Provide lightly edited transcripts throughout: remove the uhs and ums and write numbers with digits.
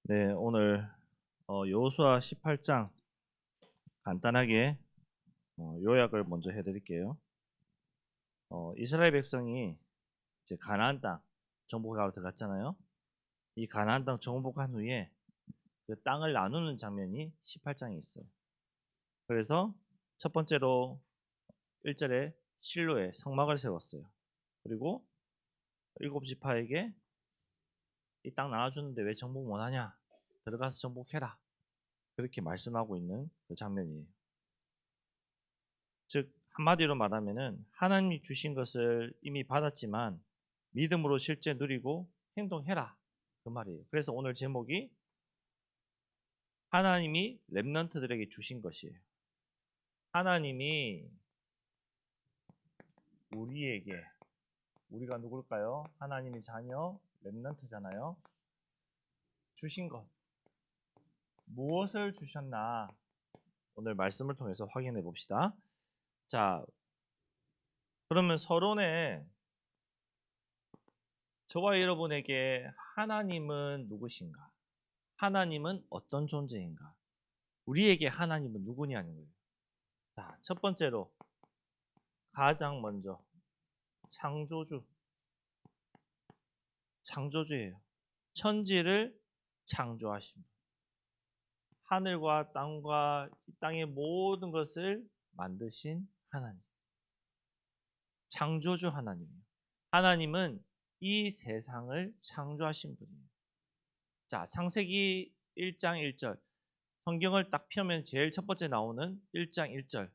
네, 오늘 여호수아 18장 간단하게 요약을 먼저 해드릴게요. 이스라엘 백성이 이제 가나안 땅 정복하러 들어갔잖아요. 이 가나안 땅 정복한 후에 그 땅을 나누는 장면이 18장에 있어요. 그래서 첫 번째로 1절에 실로에 성막을 세웠어요. 그리고 일곱 지파에게 이 땅 나눠주는데 왜 정복 못하냐? 들어가서 정복해라. 그렇게 말씀하고 있는 그 장면이에요. 즉 한마디로 말하면은 하나님이 주신 것을 이미 받았지만 믿음으로 실제 누리고 행동해라 그 말이에요. 그래서 오늘 제목이 하나님이 렘넌트들에게 주신 것이에요. 하나님이 우리에게, 우리가 누굴까요? 하나님의 자녀 렘넌트잖아요. 주신 것 무엇을 주셨나 오늘 말씀을 통해서 확인해 봅시다. 자, 그러면 서론에 저와 여러분에게 하나님은 누구신가? 하나님은 어떤 존재인가? 우리에게 하나님은 누구냐는 거예요. 자, 첫 번째로 가장 먼저 창조주예요. 천지를 창조하신 분. 하늘과 땅과 이 땅의 모든 것을 만드신 하나님. 창조주 하나님이에요. 하나님은 이 세상을 창조하신 분이에요. 자, 창세기 1장 1절. 성경을 딱 펴면 제일 첫 번째 나오는 1장 1절.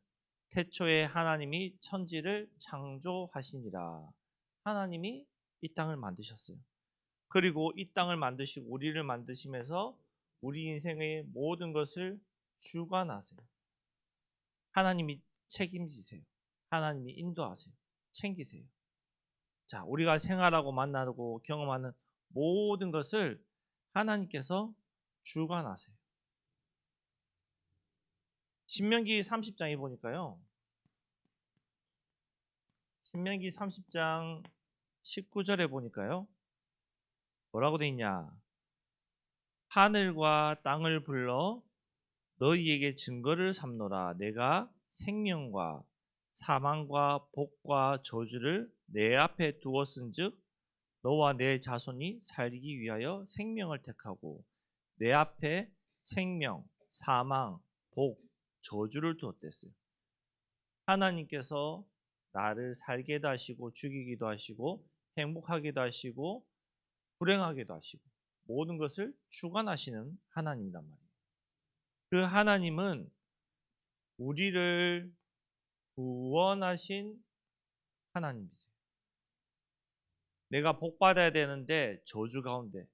태초에 하나님이 천지를 창조하시니라. 하나님이 이 땅을 만드셨어요. 그리고 이 땅을 만드시고 우리를 만드시면서 우리 인생의 모든 것을 주관하세요. 하나님이 책임지세요. 하나님이 인도하세요. 챙기세요. 자, 우리가 생활하고 만나고 경험하는 모든 것을 하나님께서 주관하세요. 신명기 30장에 보니까요. 신명기 30장 19절에 보니까요. 뭐라고 돼 있냐? 하늘과 땅을 불러 너희에게 증거를 삼노라. 내가 생명과 사망과 복과 저주를 내 앞에 두었은즉 너와 내 자손이 살기 위하여 생명을 택하고 내 앞에 생명, 사망, 복, 저주를 두었댔어요. 하나님께서 나를 살게도 하시고 죽이기도 하시고 행복하게도 하시고 불행하게도 하시고 모든 것을 주관하시는 하나님이란 말이에요. 그 하나님은 우리를 구원하신 하나님이세요. 내가 복받아야 되는데 저주 가운데,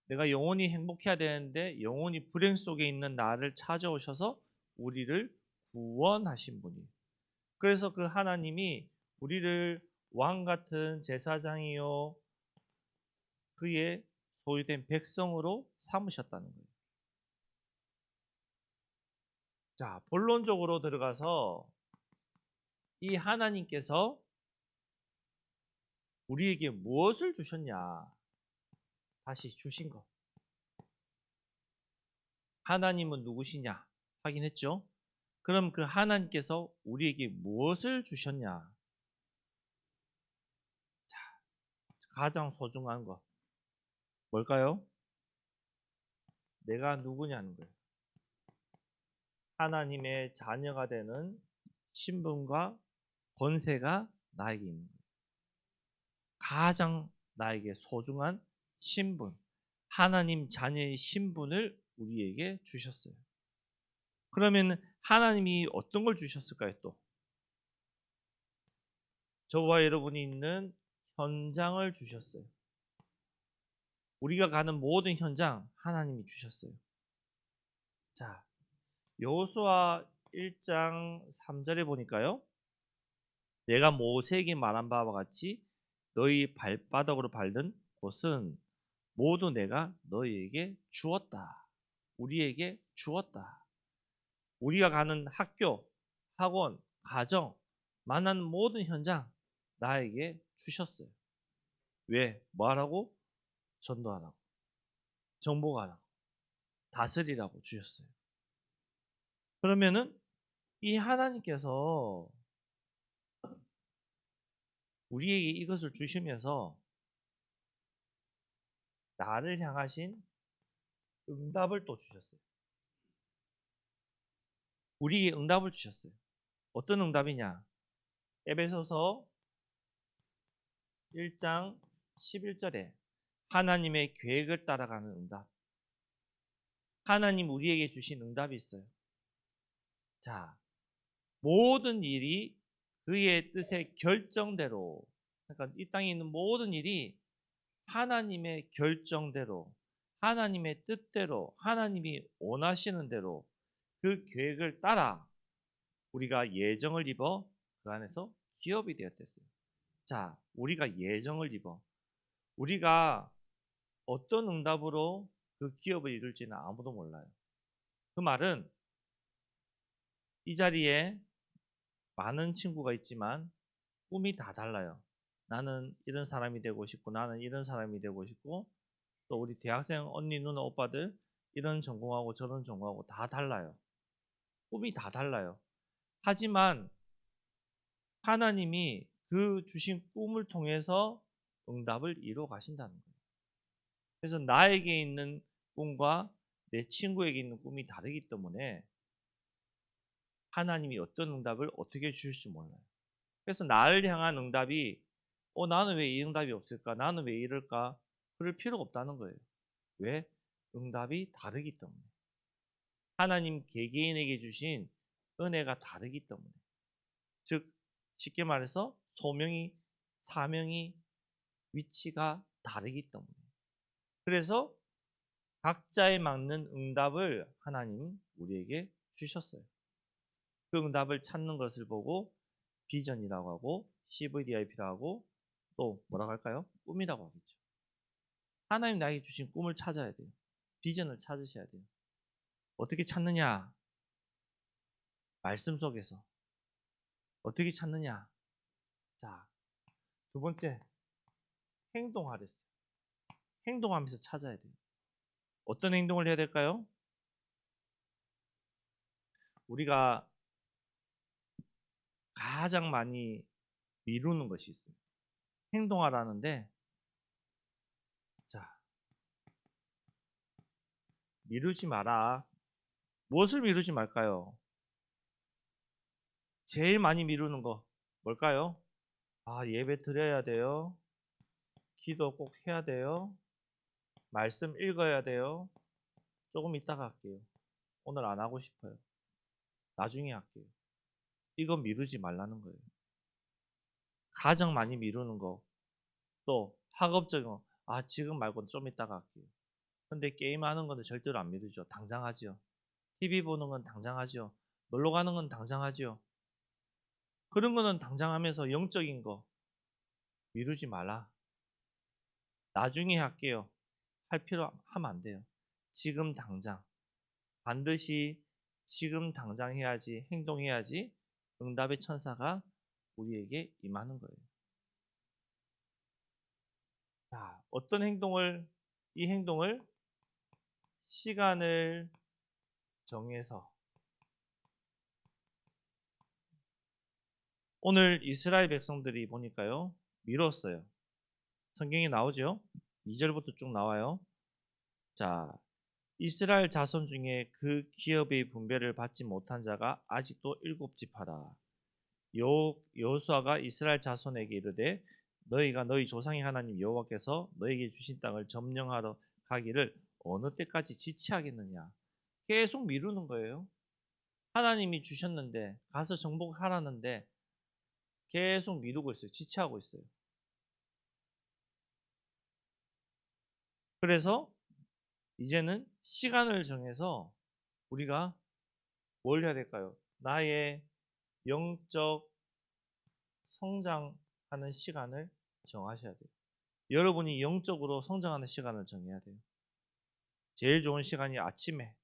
내가 영원히 행복해야 되는데 영원히 불행 속에 있는 나를 찾아오셔서 우리를 구원하신 분이에요. 그래서 그 하나님이 우리를 왕 같은 제사장이요 그의 소유된 백성으로 삼으셨다는 거예요. 자, 본론적으로 들어가서 이 하나님께서 우리에게 무엇을 주셨냐? 다시 주신 것. 하나님은 누구시냐? 확인했죠? 그럼 그 하나님께서 우리에게 무엇을 주셨냐? 자, 가장 소중한 것. 뭘까요? 내가 누구냐는 거예요. 하나님의 자녀가 되는 신분과 권세가 나에게 있는 거예요. 가장 나에게 소중한 신분, 하나님 자녀의 신분을 우리에게 주셨어요. 그러면 하나님이 어떤 걸 주셨을까요? 또 저와 여러분이 있는 현장을 주셨어요. 우리가 가는 모든 현장 하나님이 주셨어요. 자, 여호수아 1장 3절에 보니까요. 내가 모세에게 말한 바와 같이 너희 발바닥으로 밟는 곳은 모두 내가 너희에게 주었다. 우리에게 주었다. 우리가 가는 학교, 학원, 가정, 만나는 모든 현장 나에게 주셨어요. 왜? 뭐 하라고? 전도하라고. 정복하라고. 다스리라고 주셨어요. 그러면은 이 하나님께서 우리에게 이것을 주시면서 나를 향하신 응답을 또 주셨어요. 우리에게 응답을 주셨어요. 어떤 응답이냐? 에베소서 1장 11절에 하나님의 계획을 따라가는 응답. 하나님 우리에게 주신 응답이 있어요. 자, 모든 일이 그의 뜻의 결정대로, 그러니까 이 땅에 있는 모든 일이 하나님의 결정대로, 하나님의 뜻대로, 하나님이 원하시는 대로 그 계획을 따라 우리가 예정을 입어 그 안에서 기업이 되었댔어요. 자, 우리가 예정을 입어 우리가 어떤 응답으로 그 기업을 이룰지는 아무도 몰라요. 그 말은 이 자리에 많은 친구가 있지만 꿈이 다 달라요. 나는 이런 사람이 되고 싶고, 나는 이런 사람이 되고 싶고, 또 우리 대학생 언니 누나 오빠들 이런 전공하고 저런 전공하고 다 달라요. 꿈이 다 달라요. 하지만 하나님이 그 주신 꿈을 통해서 응답을 이루어 가신다는 거예요. 그래서 나에게 있는 꿈과 내 친구에게 있는 꿈이 다르기 때문에 하나님이 어떤 응답을 어떻게 주실지 몰라요. 그래서 나를 향한 응답이 나는 왜 이 응답이 없을까? 나는 왜 이럴까? 그럴 필요가 없다는 거예요. 왜? 응답이 다르기 때문에. 하나님 개개인에게 주신 은혜가 다르기 때문에. 즉 쉽게 말해서 소명이, 사명이, 위치가 다르기 때문에. 그래서 각자에 맞는 응답을 하나님 우리에게 주셨어요. 그 응답을 찾는 것을 보고 비전이라고 하고 CVDIP라고 하고 또 뭐라고 할까요? 꿈이라고 하겠죠. 하나님 나에게 주신 꿈을 찾아야 돼요. 비전을 찾으셔야 돼요. 어떻게 찾느냐? 말씀 속에서. 어떻게 찾느냐? 자, 두 번째, 행동하랬어요. 행동하면서 찾아야 돼요. 어떤 행동을 해야 될까요? 우리가 가장 많이 미루는 것이 있어요. 행동하라는데, 자, 미루지 마라. 무엇을 미루지 말까요? 제일 많이 미루는 거 뭘까요? 예배 드려야 돼요. 기도 꼭 해야 돼요. 말씀 읽어야 돼요. 조금 이따가 할게요. 오늘 안 하고 싶어요. 나중에 할게요. 이거 미루지 말라는 거예요. 가장 많이 미루는 거. 또 학업적인 거. 지금 말고 좀 이따가 할게요. 근데 게임하는 거는 절대로 안 미루죠. 당장 하죠. TV 보는 건 당장 하죠. 놀러 가는 건 당장 하죠. 그런 거는 당장 하면서 영적인 거 미루지 말라. 나중에 할게요. 할 필요 하면 안 돼요. 지금 당장. 반드시 지금 당장 해야지, 행동해야지 응답의 천사가 우리에게 임하는 거예요. 자, 어떤 행동을, 이 행동을 시간을 정해서 오늘 이스라엘 백성들이 보니까요, 미뤘어요. 성경에 나오죠? 2절부터 쭉 나와요. 자, 이스라엘 자손 중에 그 기업의 분배를 받지 못한 자가 아직도 7지파라. 여호수아가 이스라엘 자손에게 이르되 너희가 너희 조상의 하나님 여호와께서 너희에게 주신 땅을 점령하러 가기를 어느 때까지 지체하겠느냐. 계속 미루는 거예요. 하나님이 주셨는데 가서 정복하라는데 계속 미루고 있어요. 지체하고 있어요. 그래서 이제는 시간을 정해서 우리가 뭘 해야 될까요? 나의 영적 성장하는 시간을 정하셔야 돼요. 여러분이 영적으로 성장하는 시간을 정해야 돼요. 제일 좋은 시간이 아침에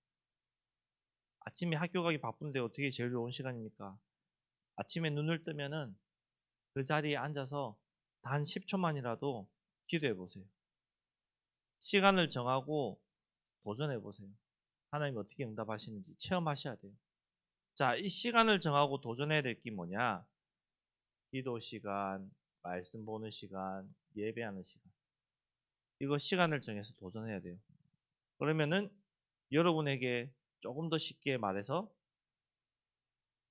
학교 가기 바쁜데 어떻게 제일 좋은 시간입니까? 아침에 눈을 뜨면은 그 자리에 앉아서 단 10초만이라도 기도해 보세요. 시간을 정하고 도전해 보세요. 하나님이 어떻게 응답하시는지 체험하셔야 돼요. 자, 이 시간을 정하고 도전해야 될 게 뭐냐? 기도 시간, 말씀 보는 시간, 예배하는 시간. 이거 시간을 정해서 도전해야 돼요. 그러면은 여러분에게 조금 더 쉽게 말해서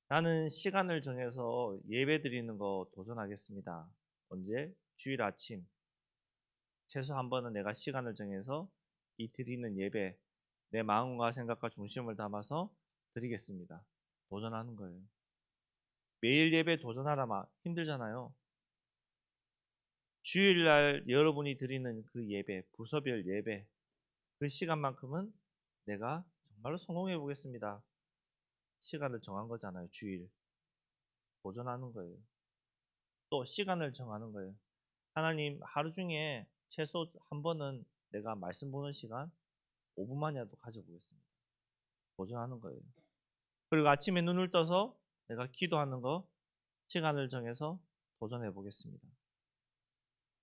나는 시간을 정해서 예배 드리는 거 도전하겠습니다. 언제? 주일 아침. 최소 한 번은 내가 시간을 정해서 이 드리는 예배, 내 마음과 생각과 중심을 담아서 드리겠습니다. 도전하는 거예요. 매일 예배 도전하라면 힘들잖아요. 주일날 여러분이 드리는 그 예배, 부서별 예배, 그 시간만큼은 내가 정말로 성공해 보겠습니다. 시간을 정한 거잖아요. 주일. 도전하는 거예요. 또 시간을 정하는 거예요. 하나님, 하루 중에 최소 한 번은 내가 말씀 보는 시간 5분만이라도 가져보겠습니다. 도전하는 거예요. 그리고 아침에 눈을 떠서 내가 기도하는 거 시간을 정해서 도전해 보겠습니다.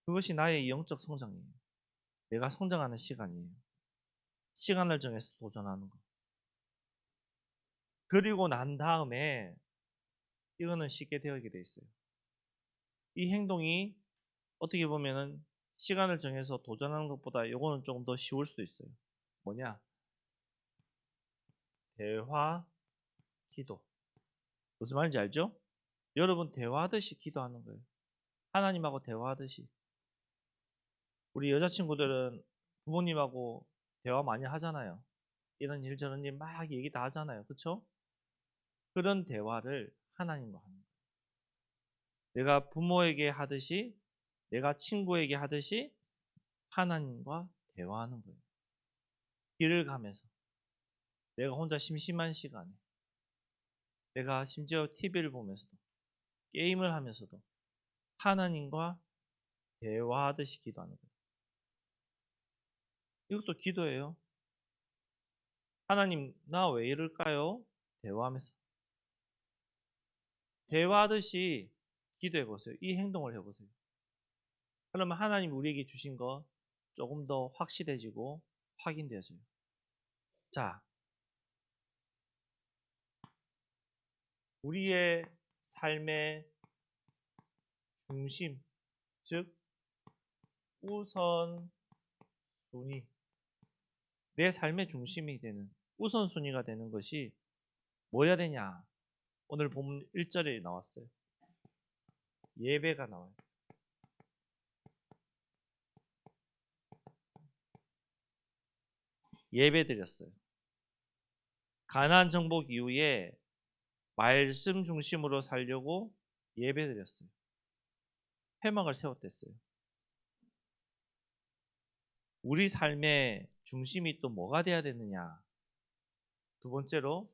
그것이 나의 영적 성장이에요. 내가 성장하는 시간이에요. 시간을 정해서 도전하는 거. 그리고 난 다음에 이거는 쉽게 되게 돼 있어요. 이 행동이 어떻게 보면은 시간을 정해서 도전하는 것보다 이거는 조금 더 쉬울 수도 있어요. 뭐냐? 대화, 기도. 무슨 말인지 알죠? 여러분 대화하듯이 기도하는 거예요. 하나님하고 대화하듯이. 우리 여자친구들은 부모님하고 대화 많이 하잖아요. 이런 일 저런 일 막 얘기 다 하잖아요. 그렇죠? 그런 대화를 하나님과 하는 거예요. 내가 부모에게 하듯이 내가 친구에게 하듯이 하나님과 대화하는 거예요. 길을 가면서 내가 혼자 심심한 시간에 내가 심지어 TV를 보면서도 게임을 하면서도 하나님과 대화하듯이 기도하는 거예요. 이것도 기도예요. 하나님, 나 왜 이럴까요? 대화하면서. 대화하듯이 기도해 보세요. 이 행동을 해 보세요. 그러면 하나님 우리에게 주신 거 조금 더 확실해지고 확인되어져요. 자, 우리의 삶의 중심, 즉 우선순위, 내 삶의 중심이 되는 우선순위가 되는 것이 뭐야 되냐? 오늘 본문 1절에 나왔어요. 예배가 나와요. 예배 드렸어요. 가나안 정복 이후에 말씀 중심으로 살려고 예배 드렸어요. 회막을 세웠댔어요. 우리 삶의 중심이 또 뭐가 돼야 되느냐? 두 번째로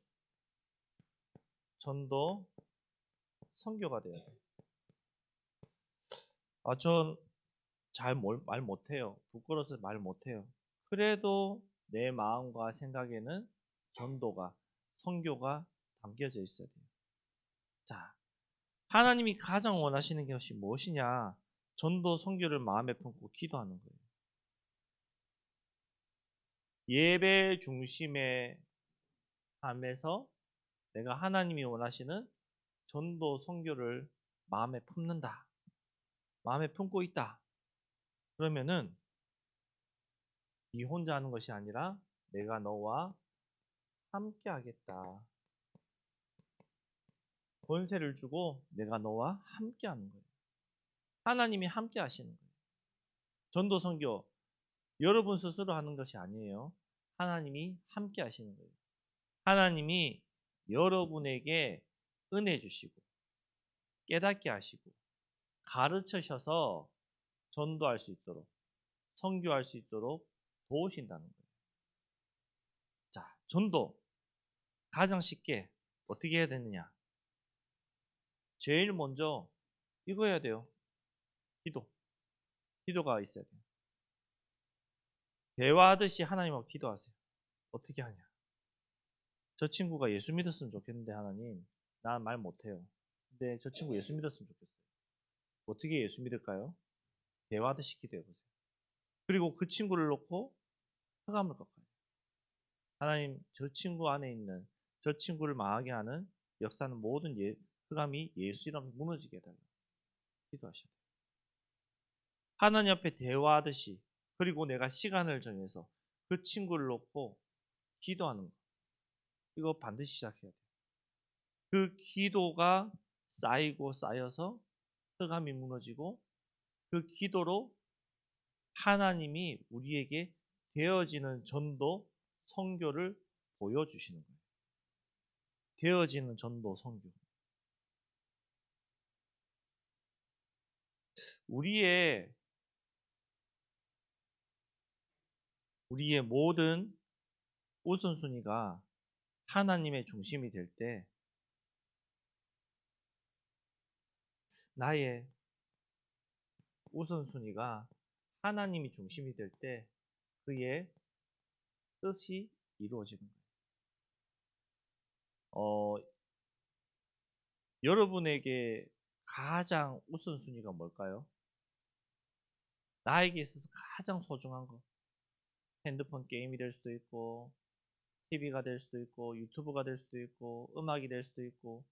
전도, 선교가 돼야 돼요. 전 잘 말 못해요. 부끄러워서 말 못해요. 그래도 내 마음과 생각에는 전도가, 선교가 담겨져 있어야 돼요. 자, 하나님이 가장 원하시는 것이 무엇이냐? 전도, 선교를 마음에 품고 기도하는 거예요. 예배 중심의 삶에서 내가 하나님이 원하시는 전도, 선교를 마음에 품는다. 마음에 품고 있다. 그러면은 네 혼자 하는 것이 아니라 내가 너와 함께 하겠다. 권세를 주고 내가 너와 함께 하는 거예요. 하나님이 함께 하시는 거예요. 전도 선교 여러분 스스로 하는 것이 아니에요. 하나님이 함께 하시는 거예요. 하나님이 여러분에게 은혜 주시고 깨닫게 하시고 가르치셔서 전도할 수 있도록 선교할 수 있도록 도우신다는 거예요. 자, 전도 가장 쉽게 어떻게 해야 되느냐? 제일 먼저 이거 해야 돼요. 기도. 기도가 있어야 돼요. 대화하듯이 하나님하고 기도하세요. 어떻게 하냐? 저 친구가 예수 믿었으면 좋겠는데 하나님, 난 말 못해요. 근데 저 친구 예수 믿었으면 좋겠어요. 어떻게 예수 믿을까요? 대화하듯이 기도해 보세요. 그리고 그 친구를 놓고 흑암을 꺾어요. 하나님 저 친구 안에 있는 저 친구를 망하게 하는 역사는 모든 흑암이 예수 이름으로 무너지게 해달라. 기도하셔야 돼요. 하나님 앞에 대화하듯이 그리고 내가 시간을 정해서 그 친구를 놓고 기도하는 거. 이거 반드시 시작해야 돼요. 그 기도가 쌓이고 쌓여서 흑암이 무너지고 그 기도로 하나님이 우리에게 되어지는 전도, 선교를 보여주시는 거예요. 되어지는 전도, 선교. 우리의 모든 우선순위가 하나님의 중심이 될 때 나의 우선순위가 하나님이 중심이 될 때 그의 뜻이 이루어지는 거예요. 여러분에게 가장 우선순위가 뭘까요? 나에게 있어서 가장 소중한 거. 핸드폰 게임이 될 수도 있고 TV가 될 수도 있고 유튜브가 될 수도 있고 음악이 될 수도 있고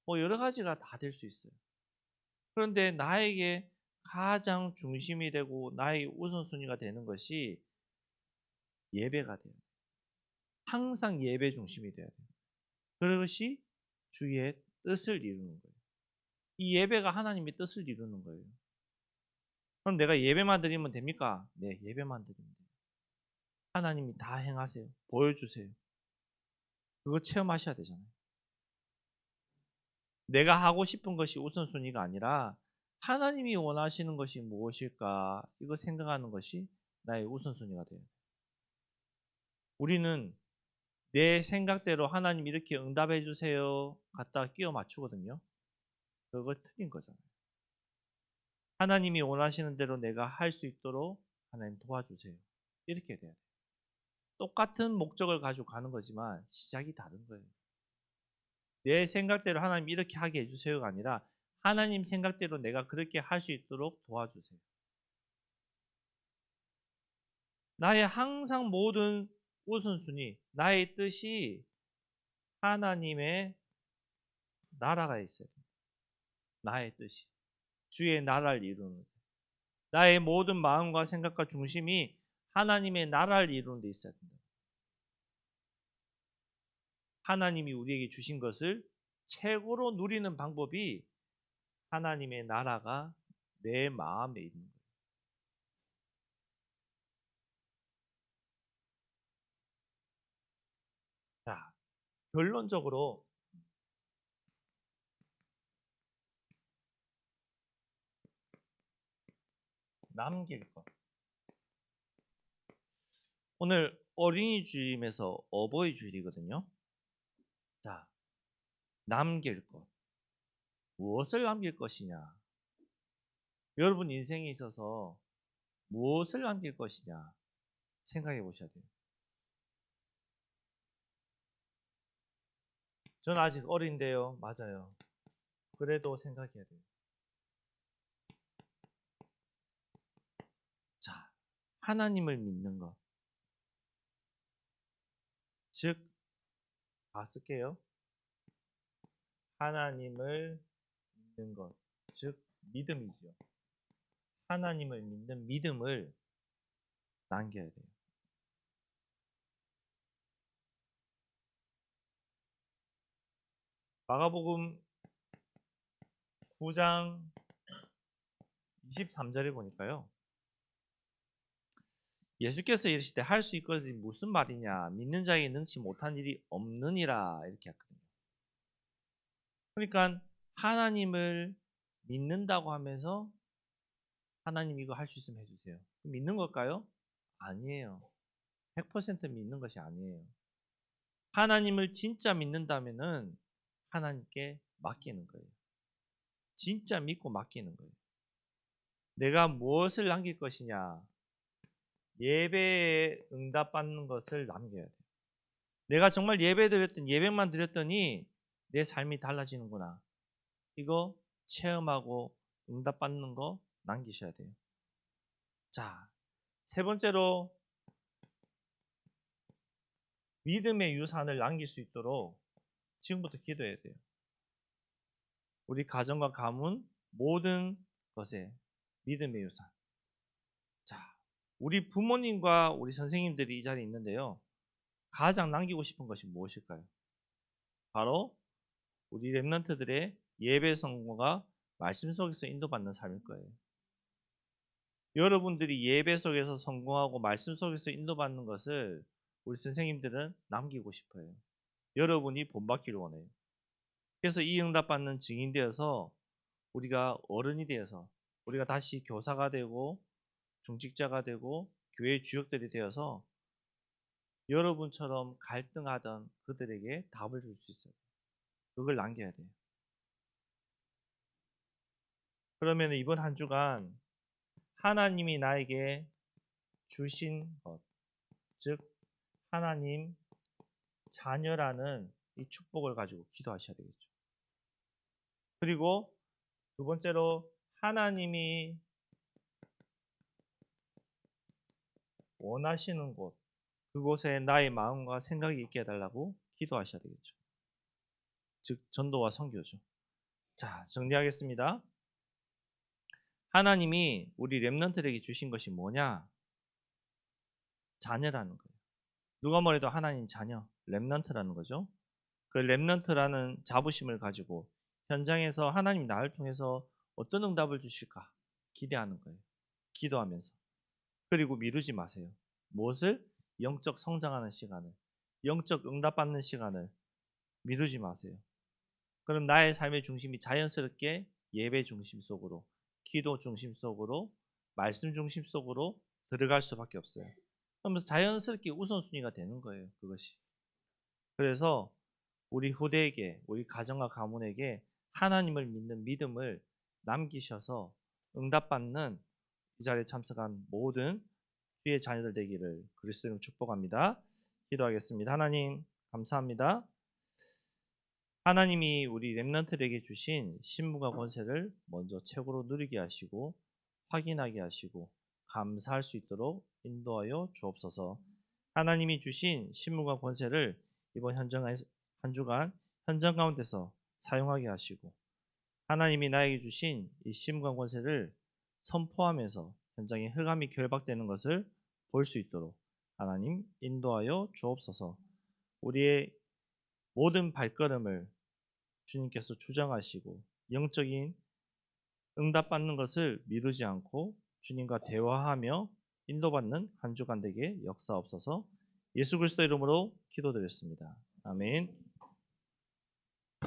뭐 여러 가지가 다 될 수 있어요. 그런데 나에게 가장 중심이 되고 나의 우선순위가 되는 것이 예배가 돼요. 항상 예배 중심이 돼야 돼요. 그것이 주의 뜻을 이루는 거예요. 이 예배가 하나님의 뜻을 이루는 거예요. 그럼 내가 예배만 드리면 됩니까? 네, 예배만 드리면 돼요. 하나님이 다 행하세요. 보여주세요. 그거 체험하셔야 되잖아요. 내가 하고 싶은 것이 우선순위가 아니라 하나님이 원하시는 것이 무엇일까? 이거 생각하는 것이 나의 우선순위가 돼요. 우리는 내 생각대로 하나님 이렇게 응답해 주세요. 갖다 끼워 맞추거든요. 그거 틀린 거잖아요. 하나님이 원하시는 대로 내가 할 수 있도록 하나님 도와주세요. 이렇게 돼야 돼요. 똑같은 목적을 가지고 가는 거지만 시작이 다른 거예요. 내 생각대로 하나님 이렇게 하게 해주세요가 아니라 하나님 생각대로 내가 그렇게 할 수 있도록 도와주세요. 나의 항상 모든 우선순위, 나의 뜻이 하나님의 나라가 있어요. 나의 뜻이. 주의 나라를 이루는. 나의 모든 마음과 생각과 중심이 하나님의 나라를 이루는 데 있어야 된다. 하나님이 우리에게 주신 것을 최고로 누리는 방법이 하나님의 나라가 내 마음에 있는 거예요. 자, 결론적으로 남길 것. 오늘 어린이 주일에서 어버이 주일이거든요. 자, 남길 것. 무엇을 남길 것이냐? 여러분 인생에 있어서 무엇을 남길 것이냐? 생각해 보셔야 돼요. 저는 아직 어린데요. 맞아요. 그래도 생각해야 돼요. 자, 하나님을 믿는 것. 즉, 다 쓸게요. 하나님을 믿는 것. 즉, 믿음이죠. 하나님을 믿는 믿음을 남겨야 돼요. 마가복음 9장 23절에 보니까요. 예수께서 이르시되 할 수 있거든 무슨 말이냐 믿는 자에게 능치 못한 일이 없느니라 이렇게 했거든요. 그러니까 하나님을 믿는다고 하면서 하나님 이거 할 수 있으면 해주세요. 믿는 걸까요? 아니에요. 100% 믿는 것이 아니에요. 하나님을 진짜 믿는다면은 하나님께 맡기는 거예요. 진짜 믿고 맡기는 거예요. 내가 무엇을 남길 것이냐? 예배에 응답받는 것을 남겨야 돼요. 내가 정말 예배만 드렸더니 내 삶이 달라지는구나. 이거 체험하고 응답받는 거 남기셔야 돼요. 자, 세 번째로 믿음의 유산을 남길 수 있도록 지금부터 기도해야 돼요. 우리 가정과 가문 모든 것에 믿음의 유산. 자, 우리 부모님과 우리 선생님들이 이 자리에 있는데요. 가장 남기고 싶은 것이 무엇일까요? 바로 우리 렘넌트들의 예배 성공과 말씀 속에서 인도받는 삶일 거예요. 여러분들이 예배 속에서 성공하고 말씀 속에서 인도받는 것을 우리 선생님들은 남기고 싶어요. 여러분이 본받기를 원해요. 그래서 이 응답받는 증인 되어서 우리가 어른이 되어서 우리가 다시 교사가 되고 중직자가 되고 교회 주역들이 되어서 여러분처럼 갈등하던 그들에게 답을 줄 수 있어요. 그걸 남겨야 돼요. 그러면 이번 한 주간 하나님이 나에게 주신 것, 즉 하나님 자녀라는 이 축복을 가지고 기도하셔야 되겠죠. 그리고 두 번째로 하나님이 원하시는 곳, 그곳에 나의 마음과 생각이 있게 해달라고 기도하셔야 되겠죠. 즉 전도와 선교죠. 자, 정리하겠습니다. 하나님이 우리 렘넌트에게 주신 것이 뭐냐? 자녀라는 거예요. 누가 뭐래도 하나님 자녀, 렘넌트라는 거죠. 그 렘넌트라는 자부심을 가지고 현장에서 하나님 나를 통해서 어떤 응답을 주실까 기대하는 거예요. 기도하면서. 그리고 미루지 마세요. 무엇을? 영적 성장하는 시간을, 영적 응답받는 시간을 미루지 마세요. 그럼 나의 삶의 중심이 자연스럽게 예배 중심 속으로, 기도 중심 속으로, 말씀 중심 속으로 들어갈 수밖에 없어요. 그러면서 자연스럽게 우선순위가 되는 거예요. 그것이. 그래서 우리 후대에게, 우리 가정과 가문에게 하나님을 믿는 믿음을 남기셔서 응답받는 이 자리에 참석한 모든 주의 자녀들 되기를 그리스도로 축복합니다. 기도하겠습니다. 하나님 감사합니다. 하나님이 우리 렘넌트에게 주신 신분과 권세를 먼저 최고로 누리게 하시고 확인하게 하시고 감사할 수 있도록 인도하여 주옵소서. 하나님이 주신 신분과 권세를 이번 한 주간 현장 가운데서 사용하게 하시고 하나님이 나에게 주신 이 신분과 권세를 선포하면서 현장에 흑암이 결박되는 것을 볼 수 있도록 하나님 인도하여 주옵소서. 우리의 모든 발걸음을 주님께서 주장하시고 영적인 응답받는 것을 미루지 않고 주님과 대화하며 인도받는 한 주간 되게 역사옵소서. 예수 그리스도 이름으로 기도드렸습니다. 아멘.